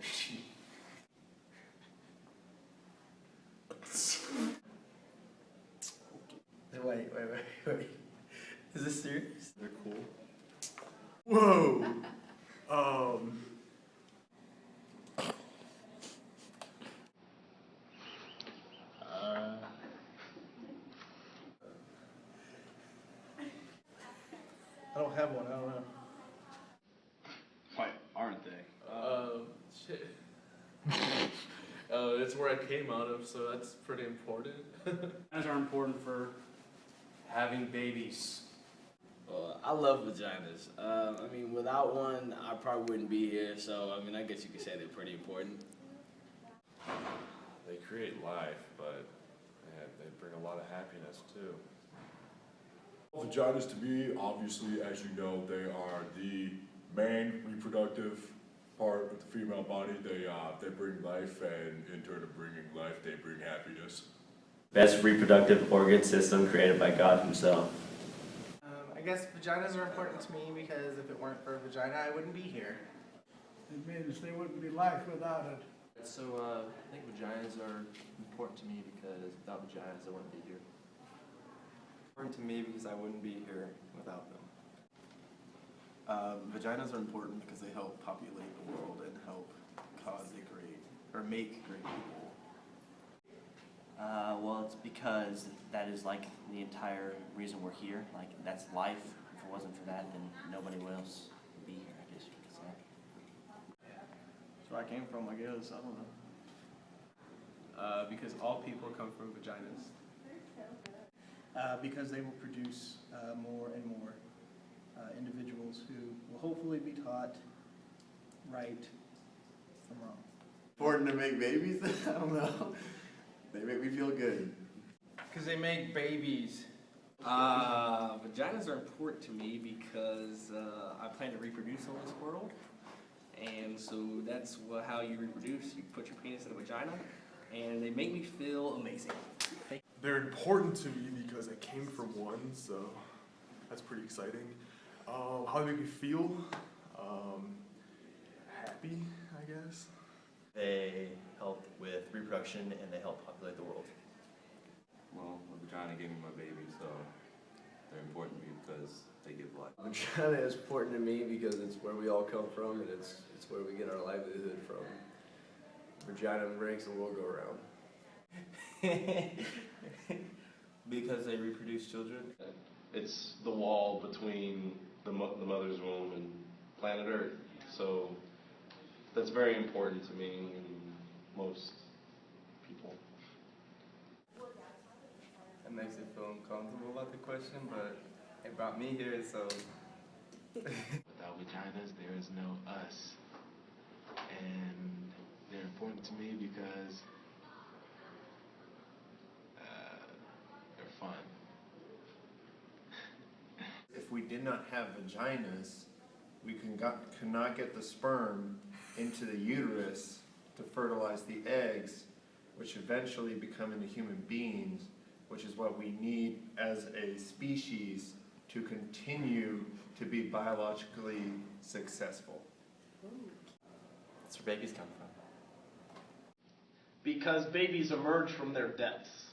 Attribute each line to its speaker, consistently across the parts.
Speaker 1: Sorority.
Speaker 2: Wait. Is this serious?
Speaker 1: They're cool.
Speaker 3: Whoa!
Speaker 2: I don't have one, I don't know.
Speaker 1: Why aren't they?
Speaker 4: Shit. It's where I came out of, so that's pretty important.
Speaker 5: Vaginas are important for having babies.
Speaker 6: I love vaginas. I mean, without one, I probably wouldn't be here, so I mean, I guess you could say they're pretty important.
Speaker 7: They create life, but they bring a lot of happiness too.
Speaker 3: Vaginas to me, obviously, as you know, they are the main reproductive part of the female body. They bring life, and in turn of bringing life, they bring happiness.
Speaker 8: Best reproductive organ system created by God himself.
Speaker 2: I guess vaginas are important to me because if it weren't for a vagina, I wouldn't be here.
Speaker 9: It means there wouldn't be life without it.
Speaker 10: So I think vaginas are important to me because without vaginas I wouldn't be here. Important to me because I wouldn't be here without them.
Speaker 11: Vaginas are important because they help populate the world and help make great people.
Speaker 12: Well, it's because that is like the entire reason we're here. Like, that's life. If it wasn't for that, then nobody else would be here, I guess you could say.
Speaker 11: That's where I came from, I guess. I don't know.
Speaker 5: Because all people come from vaginas.
Speaker 9: Because they will produce more and more individuals who will hopefully be taught right from wrong.
Speaker 11: Important to make babies? I don't know. They make me feel good.
Speaker 2: Because they make babies.
Speaker 5: Vaginas are important to me because I plan to reproduce on this world. And so that's how you reproduce. You put your penis in a vagina, and they make me feel amazing.
Speaker 3: They're important to me because I came from one, so that's pretty exciting. How they make me feel? Happy, I guess.
Speaker 10: They help with reproduction and they help populate the world.
Speaker 7: Well, a vagina gave me my baby, so they're important to me because they give life.
Speaker 6: Vagina is important to me because it's where we all come from, and it's where we get our livelihood from. Vagina makes the world go around.
Speaker 10: Because they reproduce children.
Speaker 7: It's the wall between the mother's womb and planet Earth, so that's very important to me and most people.
Speaker 10: It makes me feel uncomfortable about the question, but it brought me here, so.
Speaker 13: Without vaginas, there is no us. And they're important to me because they're fun.
Speaker 14: If we did not have vaginas, we cannot get the sperm into the uterus to fertilize the eggs, which eventually become into human beings, which is what we need as a species to continue to be biologically successful.
Speaker 10: That's where babies come from.
Speaker 15: Because babies emerge from their depths.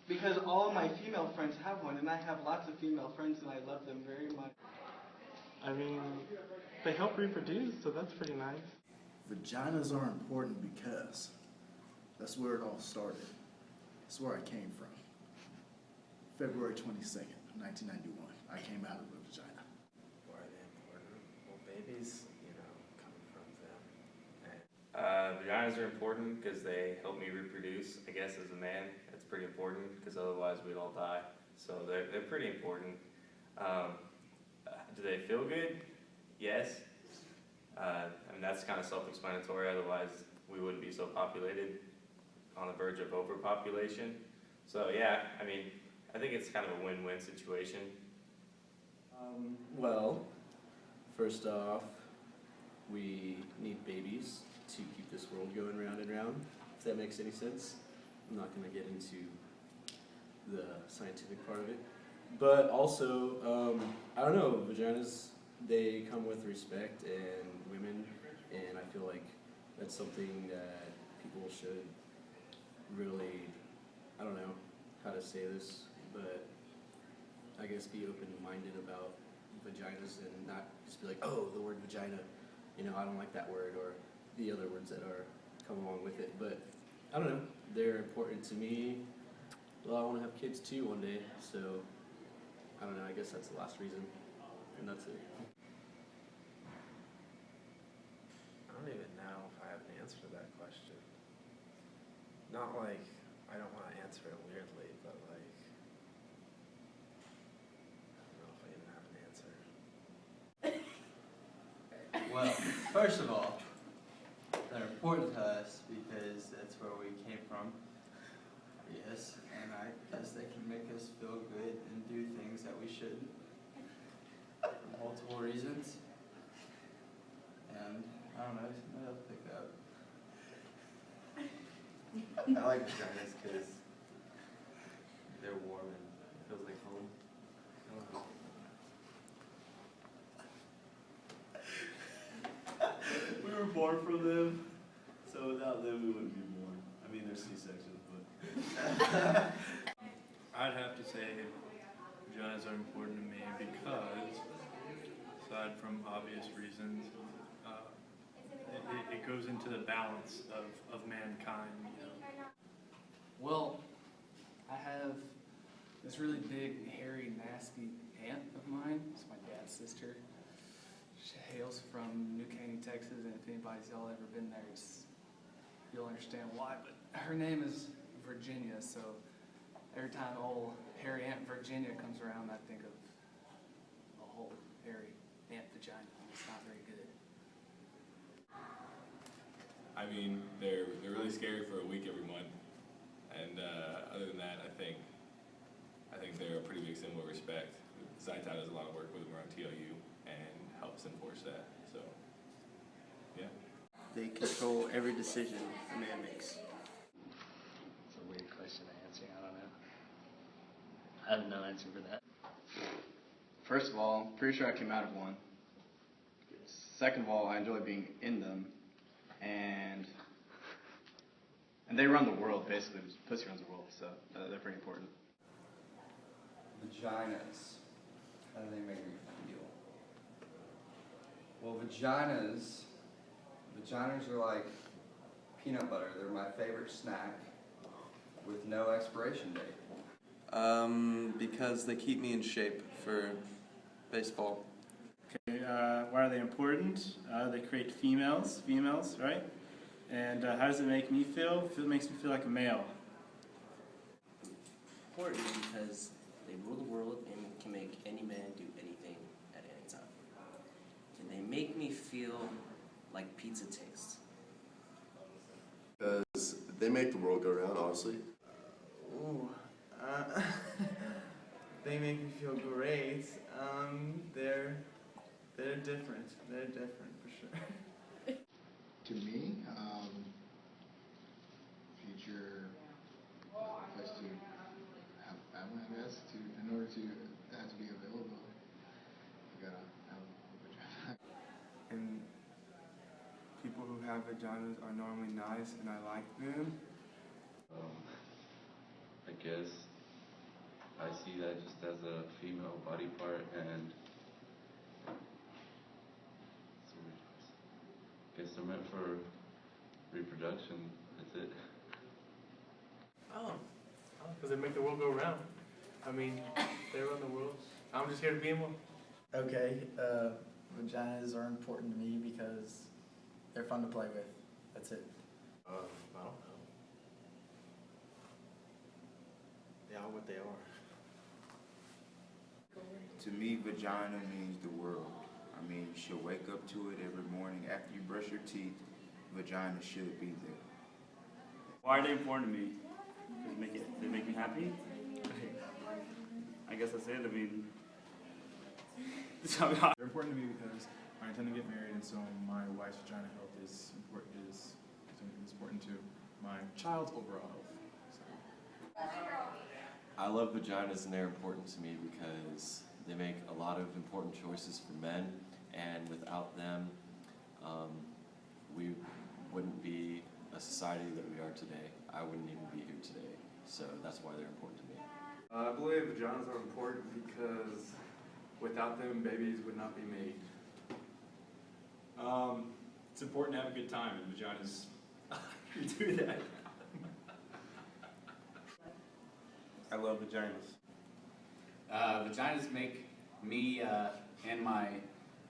Speaker 15: Because all of my female friends have one, and I have lots of female friends, and I love them very much.
Speaker 16: I mean, they help reproduce, so that's pretty nice.
Speaker 11: Vaginas are important because that's where it all started. That's where I came from. February 22nd, 1991. I came out of a vagina.
Speaker 8: Why are they important? Well, babies, coming from them. Vaginas are important because they help me reproduce. I guess as a man, it's pretty important because otherwise we'd all die. So they're pretty important. Do they feel good? Yes. I mean, that's kind of self-explanatory. Otherwise, we wouldn't be so populated, on the verge of overpopulation. So yeah, I mean, I think it's kind of a win-win situation.
Speaker 6: Well, first off, we need babies to keep this world going round and round, if that makes any sense. I'm not going to get into the scientific part of it. But also, I don't know, vaginas, they come with respect and women, and I feel like that's something that people should really, I don't know how to say this, but I guess be open-minded about vaginas and not just be like, oh, the word vagina, you know, I don't like that word, or the other words that are come along with it. But I don't know, they're important to me. Well, I want to have kids too one day, so I don't know, I guess that's the last reason, and that's it.
Speaker 10: I don't even know if I have an answer to that question. Not like I don't want to answer it weirdly, but like I don't know if I even have an answer.
Speaker 1: Well, first of all, they're important to us because that's where we came from. Yes, and I guess they can make us feel good and do things that we shouldn't. For multiple reasons. And I don't know, somebody else pick up.
Speaker 8: I like vaginas because they're warm and it feels like home.
Speaker 1: We were born from them, so without them we wouldn't be born. I mean, there's C-sections, but.
Speaker 17: I'd have to say vaginas are important to me because, aside from obvious reasons, it goes into the balance of mankind. You know?
Speaker 18: Well, I have this really big, hairy, nasty aunt of mine. It's my dad's sister. She hails from New Caney, Texas, and if anybody's y'all ever been there, you'll understand why. But her name is Virginia, so every time old hairy Aunt Virginia comes around, I think of a whole hairy Aunt Vagina. It's not very good.
Speaker 19: I mean, they're really scary for a week every month, and other than that, I think they're a pretty big symbol of respect. Tau does a lot of work with them around TLU and helps enforce that. So, yeah.
Speaker 20: They control every decision a man makes.
Speaker 1: It's a weird question to answer. I don't know. I have no answer for that. First of all, pretty sure I came out of one. Second of all, I enjoy being in them. And they run the world, basically. Pussy runs the world, so they're pretty important.
Speaker 21: Vaginas. How do they make me feel? Well, vaginas are like peanut butter. They're my favorite snack with no expiration date.
Speaker 22: Because they keep me in shape for baseball.
Speaker 16: Okay, why are they important? They create females, right? And how does it make me feel? It makes me feel like a male.
Speaker 12: Important because they rule the world and can make any man do anything at any time. And they make me feel like pizza tastes.
Speaker 23: Because they make the world go round, honestly.
Speaker 2: They make me feel great. They're different. They're different for sure.
Speaker 24: To me, future place to have family, I guess. In order to have to be available, you gotta have a vagina.
Speaker 25: And people who have vaginas are normally nice, and I like them.
Speaker 7: I guess I see that just as a female body part, and I guess they're meant for reproduction. That's it.
Speaker 4: Oh, because they make the world go round. I mean, they run the world. I'm just here to be in one.
Speaker 9: Okay, vaginas are important to me because they're fun to play with. That's it.
Speaker 1: I don't know. They are what they are.
Speaker 26: To me, vagina means the world. I mean, you should wake up to it every morning. After you brush your teeth, vagina should be there.
Speaker 27: Why are they important to me? Because they make me happy? I guess that's it. I mean,
Speaker 28: they're important to me because I intend to get married, and so my wife's vagina health is important to my child's overall health. So.
Speaker 29: I love vaginas, and they're important to me because they make a lot of important choices for men, and without them, we wouldn't be a society that we are today. I wouldn't even be here today. So that's why they're important to me.
Speaker 17: I believe vaginas are important because without them, babies would not be made.
Speaker 28: It's important to have a good time, and vaginas do that.
Speaker 16: I love vaginas.
Speaker 18: Vaginas make me and my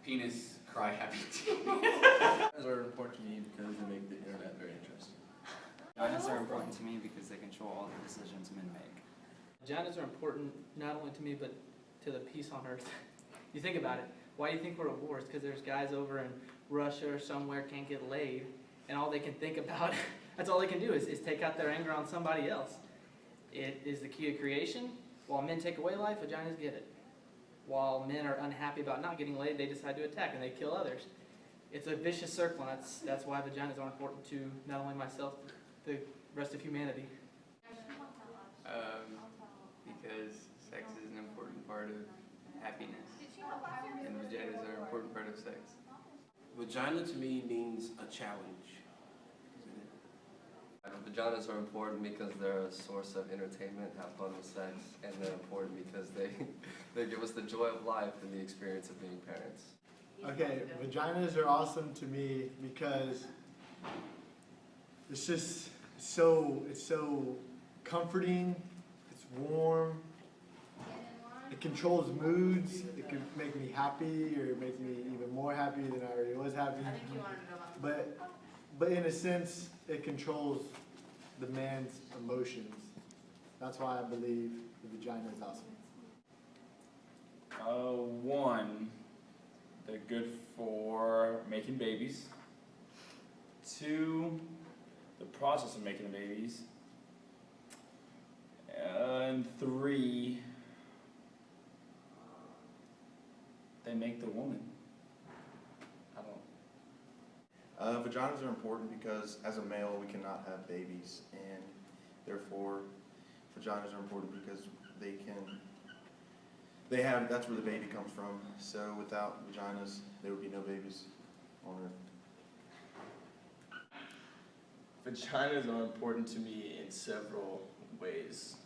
Speaker 18: penis cry happy.
Speaker 22: Vaginas are important to me because they make the internet very interesting.
Speaker 3: Vaginas are important to me because they control all the decisions men make.
Speaker 5: Vaginas are important not only to me, but to the peace on earth. You think about it. Why do you think we're at war? It's because there's guys over in Russia or somewhere can't get laid, and all they can think about, that's all they can do is take out their anger on somebody else. It is the key to creation. While men take away life, vaginas get it. While men are unhappy about not getting laid, they decide to attack and they kill others. It's a vicious circle, and that's why vaginas are important to not only myself, but the rest of humanity.
Speaker 6: Because sex is an important part of happiness, and vaginas are an important part of sex.
Speaker 12: Vagina to me means a challenge.
Speaker 21: Vaginas are important because they're a source of entertainment, have fun with sex, and they're important because they give us the joy of life and the experience of being parents.
Speaker 8: Okay, vaginas are awesome to me because it's just it's so comforting, it's warm, it controls moods, it can make me happy or make me even more happy than I already was happy. But in a sense, it controls the man's emotions. That's why I believe the vagina is awesome.
Speaker 28: One, they're good for making babies. Two, the process of making the babies. And three, they make the woman.
Speaker 10: Vaginas are important because as a male we cannot have babies, and therefore vaginas are important because that's where the baby comes from. So without vaginas there would be no babies on earth.
Speaker 22: Vaginas are important to me in several ways.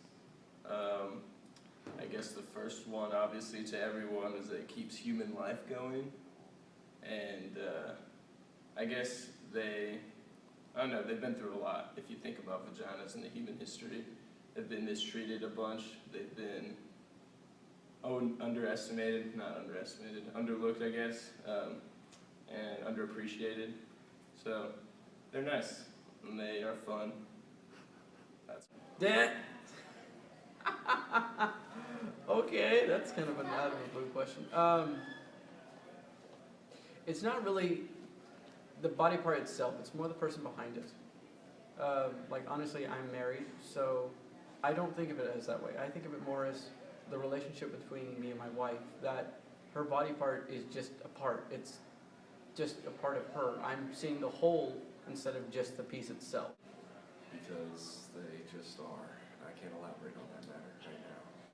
Speaker 22: I guess the first one, obviously, to everyone is that it keeps human life going. And I guess they've been through a lot. If you think about vaginas in the human history, they've been mistreated a bunch. They've been underlooked, I guess, and underappreciated. So they're nice and they are fun.
Speaker 11: Okay, that's kind of an out of the blue question. It's not really the body part itself, it's more the person behind it. Like, honestly, I'm married, so I don't think of it as that way. I think of it more as the relationship between me and my wife, that her body part is just a part. It's just a part of her. I'm seeing the whole instead of just the piece itself.
Speaker 29: Because they just are. I can't elaborate on that matter right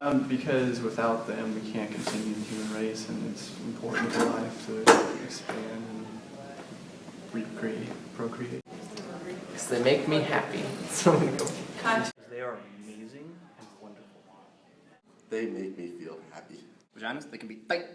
Speaker 29: now.
Speaker 13: Because without them, we can't continue the human race, and it's important for life to expand and procreate.
Speaker 11: Because they make me happy. So I'm gonna go.
Speaker 14: They are amazing and wonderful.
Speaker 23: They make me feel happy.
Speaker 11: Vaginas, they can be tight.